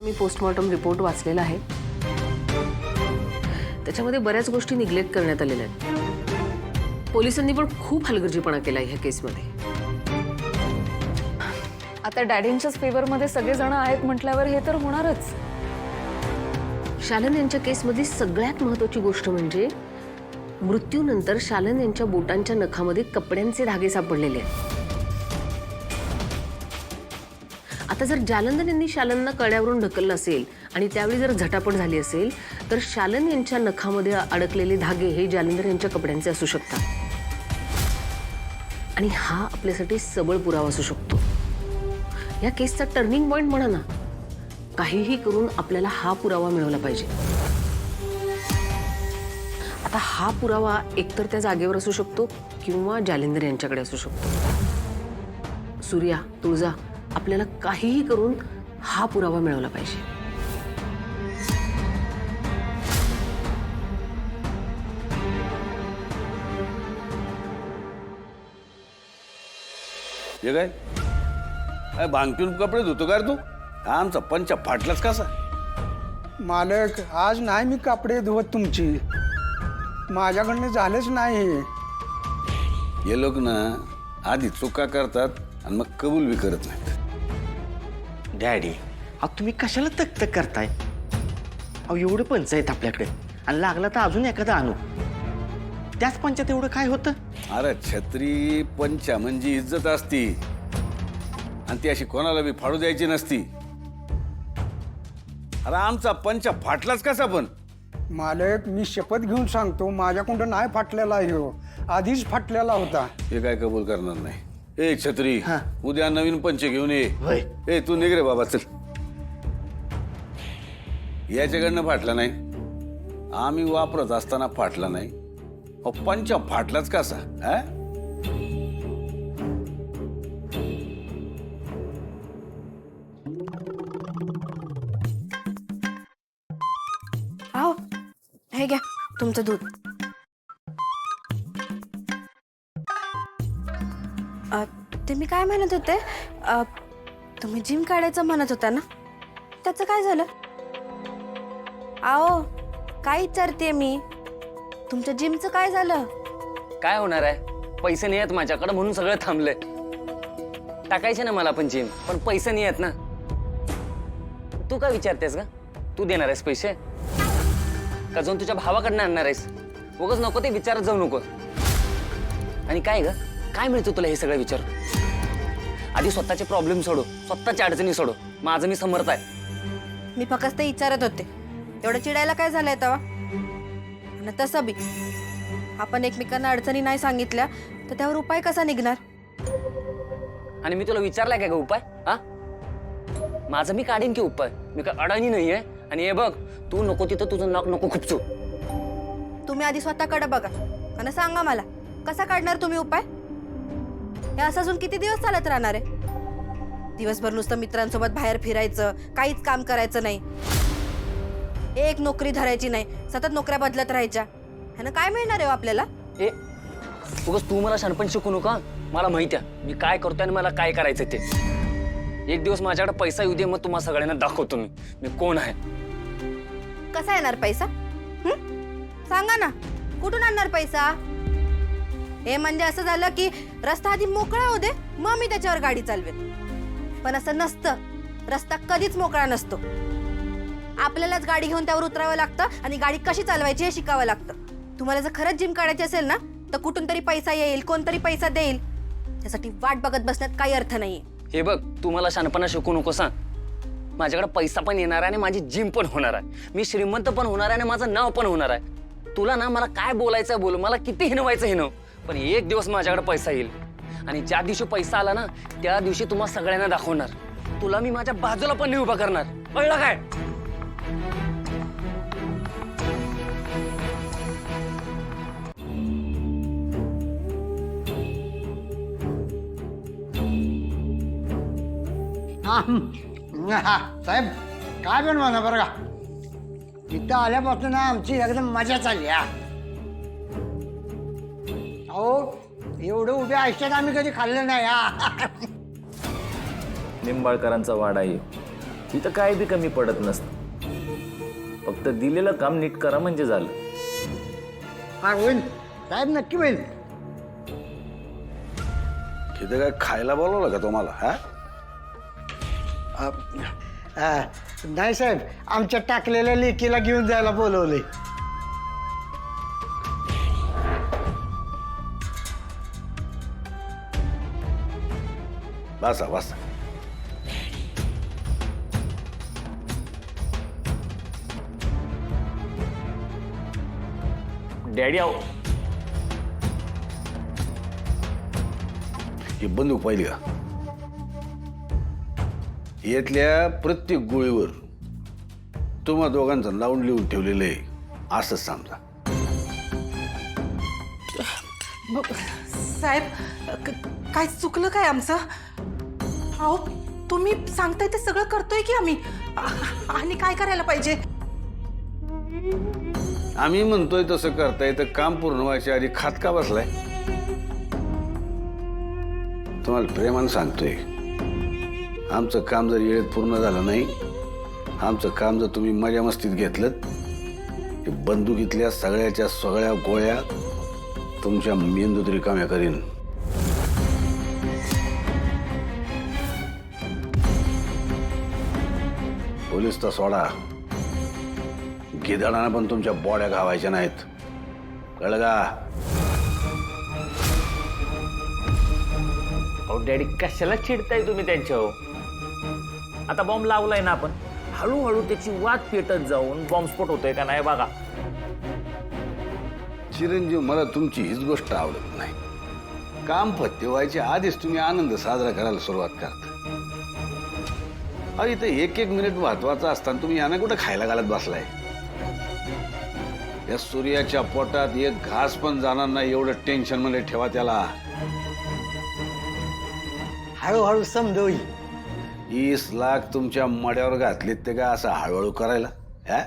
मी postmortem report वाचलेला आहे. त्याच्यामध्ये बऱ्याच गोष्टी निग्लेक्ट करण्यात आलेल्या आहेत. पोलिसांनी पण खूप हलगर्जीपणा केला ह्या केसमध्ये. आता डॅडींच्याच फेवरमध्ये सगळेजण आहेत म्हटल्यावर हे तर होणारच. शालन यांच्या केसमध्ये सगळ्यात महत्त्वाची गोष्ट म्हणजे मृत्यूनंतर शालन यांच्या बोटांच्या नखामध्ये कपड्यांचे धागे सापडलेले आहेत. आता जर जालंधर यांनी शालनला कड्यावरून ढकललं असेल आणि त्यावेळी जर झटापट झाली असेल तर शालन यांच्या नखामध्ये अडकलेले धागे हे जालंधर यांच्या कपड्यांचे असू शकतात. आणि हा आपल्यासाठी सबळ पुरावा असू शकतो. या केसचा टर्निंग पॉइंट म्हणा ना. काहीही करून आपल्याला हा पुरावा मिळवला पाहिजे. आता हा पुरावा एकतर त्या जागेवर असू शकतो किंवा जालिंदर यांच्याकडे असू शकतो. सूर्या, तुळजा, आपल्याला काहीही करून हा पुरावा मिळवला पाहिजे. हे काय भांगतून कपडे धुतो का रे तू? आमचा पंचा फाटलाच कसा? मालक, आज नाही मी कपडे धुवत तुमची. माझ्याकडनं झालंच नाही. हे लोक ना आधी चुका करतात आणि मग कबूल बी करत नाहीत. डॅडी, अहो तुम्ही कशाला तक करताय? अहो एवढं पंच आहेत आपल्याकडे आणि लागला तर अजून एखादा आणू. त्याच पंचात एवढं काय होतं? अरे छत्री पंचा म्हणजे इज्जत असती आणि ती अशी कोणाला बी फाडू द्यायची नसती. अरे आमचा पंचा फाटलाच कसा पण? मालक, मी शपथ घेऊन सांगतो, माझ्याकडं नाही फाटलेला ह्यो. आधीच फाटलेला होता. हे काय कबूल करणार नाही. ए छत्री, हा. उद्या नवीन पंच घेऊन ये. होय. ए तू निघ रे बाबा, चल. याच्याकडनं फाटला नाही, आम्ही वापरत असताना फाटला नाही. अहो पंचा फाटलाच कसा? हा? आओ, हे घ्या तुमचं दूध. ते मी काय म्हणत होते, तुम्ही जिम काढायचं म्हणत होता ना, त्याचं काय झालं? आओ, काय विचारते मी, तुमच्या जिमचं काय झालं? काय होणार आहे? पैसे नाही आहेत माझ्याकडे म्हणून सगळं थांबलंय. टाकायचे ना मला पण जिम, पण पैसे नाही आहेत ना. तू काय विचारतेस का? तू देणार आहेस पैसे का जाऊन तुझ्या भावाकडनं आणणार आहेस? उगाच नको ते विचारत जाऊ नको. आणि काय ग, काय मिळतं तुला हे सगळं विचार? आधी स्वतःचे प्रॉब्लेम सोडो, स्वतःच्या अडचणी सोडो. माझं मी समर्थ आहे. मी फक्त ते विचारत होते. एवढं चिडायला काय झालंय तेव्हा? आणि तसं बी आपण एकमेकांना अडचणी नाही सांगितल्या तर त्यावर उपाय कसा निघणार? आणि मी तुला विचारलाय काय ग उपाय? हा, माझं मी काढीन की उपाय. मी काय अडाणी नाहीये. आणि हे बघ, तू नको तिथं तुझं नाक नको खुपचू. तुम्ही आधी स्वतःकडे बघा आणि सांगा मला, कसा काढणार तुम्ही उपाय? हे असं अजून किती दिवस चालत राहणार आहे? दिवसभर नुसतं मित्रांसोबत बाहेर फिरायचं, काहीच काम करायचं नाही, एक नोकरी धरायची नाही, सतत नोकऱ्या बदलत राहायच्या. ह्यानं काय मिळणार आहे आपल्याला? ए, उगाच तू मला शहाणपण शिकू नका. मला माहिती आहे मी काय करतोय आणि मला काय करायचं ते. एक दिवस माझ्याकडे पैसा येऊ दे, मग तुम्हाला सगळ्यांना दाखवतो मी कोण आहे. कसा येणार पैसा? सांगा ना, कुठून आणणार पैसा? हे म्हणजे असं झालं की रस्ता आधी मोकळा होऊ दे, मग मी त्याच्यावर गाडी चालवेन. पण असं नसतं. रस्ता कधीच मोकळा नसतो. आपल्यालाच गाडी घेऊन त्यावर उतरावं लागतं आणि गाडी कशी चालवायची हे शिकावं लागतं. तुम्हाला जर खरंच जिम काढायची असेल ना, तर कुठून तरी पैसा येईल, कोणतरी पैसा देईल. त्यासाठी वाट बघत बसण्यात काही अर्थ नाहीये. हे बघ, तू मला शहाणपणा शिकू नको सांग. माझ्याकडे पैसा पण येणार आहे आणि माझी जिम पण होणार आहे. मी श्रीमंत पण होणार आहे आणि माझं नाव पण होणार आहे. तुला ना मला काय बोलायचं बोल, मला किती हिनवायचं हिनव, पण एक दिवस माझ्याकडे पैसा येईल आणि ज्या दिवशी पैसा आला ना, त्या दिवशी तुम्हाला सगळ्यांना दाखवणार. तुला मी माझ्या बाजूला पण नाही उभा करणार. कळलं काय? साहेब, काय पण म्हणा बरं का, इथं आल्यापासून आमची एकदम मजा चालली. अहो एवढं उभ्या आयुष्यात आम्ही कधी खाल्लं नाही. निंबाळकरांचा वाडा आहे. तिथं काय बी कमी पडत नसतं. फक्त दिलेलं काम नीट करा म्हणजे झालं. हा होईल साहेब, नक्की होईल. इथं काय खायला बोलवलं का तुम्हाला? हा नाही साहेब, आमच्या टाकलेल्या लेकीला घेऊन जायला बोलवले. बसा बसा. डॅडी आहो. ही बंदूक पाहिली का? यातल्या प्रत्येक गोळीवर तुम्हा दोघांचं नाव लिहून ठेवलेलं आहे असंच समजा. साहेब, काय चुकलं काय आमचं? अहो, तुम्ही सांगताय ते सगळं करतोय की आम्ही. आणि काय करायला पाहिजे? आम्ही म्हणतोय तसं करताय तर काम पूर्ण व्हायच्या आधी खात का बसलाय? तुम्हाला प्रेमानं सांगतोय, आमचं काम जर वेळेत पूर्ण झालं नाही, आमचं काम जर तुम्ही मजा मस्तीत घेतलं, ते बंदुकीतल्या सगळ्याच्या सगळ्या गोळ्या तुमच्या मेंदूत रिकाम्या करीन. पोलीस तर सोडा, गिधाडांना पण तुमच्या बॉड्या घावायच्या नाहीत, कळलं का? अहो डॅडी, कशाला चिडताय तुम्ही त्यांच्यावर? आता बॉम्ब लावलाय ना आपण, हळूहळू त्याची वाट पेटत जाऊन बॉम्बस्फोट होतोय का नाही बघा. चिरंजीव, मला तुमची हीच गोष्ट आवडत नाही. काम फत्ते व्हायच्या आधीच तुम्ही आनंद साजरा करायला सुरुवात करता. अरे इथं एक एक मिनिट महत्वाचा असताना तुम्ही यांना कुठं खायला घालत बसलाय? या सूर्याच्या पोटात एक घास पण जाणार नाही एवढं टेन्शन मध्ये ठेवा त्याला. हळूहळू समजोई. 20 लाख तुमच्या मड्यावर घातलेत ते काय असं हळूहळू करायला? हा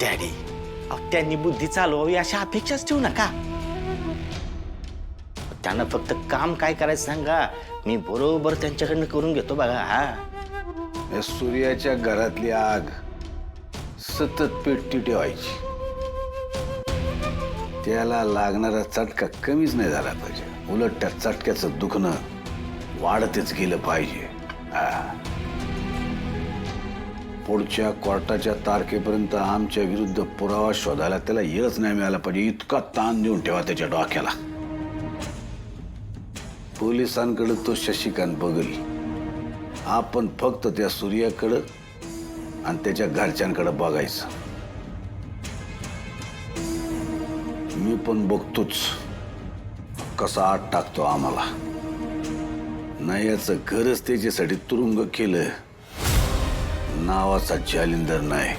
डॅडी, त्यांनी बुद्धी चालवावी अशा अपेक्षाच ठेवू नका. त्यांना फक्त काम काय करायचं सांगा, मी बरोबर त्यांच्याकडनं करून घेतो बघा. हा, या सूर्याच्या घरातली आग सतत पेटती ठेवायची. त्याला लागणारा चटका कमीच नाही झाला पाहिजे, उलट त्या चटक्याचं दुखणं वाढतच गेलं पाहिजे. पुढच्या कोर्टाच्या तारखेपर्यंत आमच्या विरुद्ध पुरावा शोधायला त्याला येळच नाही मिळाला पाहिजे, इतका ताण देऊन ठेवा त्याच्या डोक्याला. पोलिसांकडे तो शशिकांत बघल, आपण फक्त त्या सूर्याकडं आणि त्याच्या घरच्यांकडे बघायचं. मी पण बघतोच कसा आत टाकतो आम्हाला. नाही याचं घरच त्याच्यासाठी तुरुंग केलं, नावाचा जालिंदर नाही.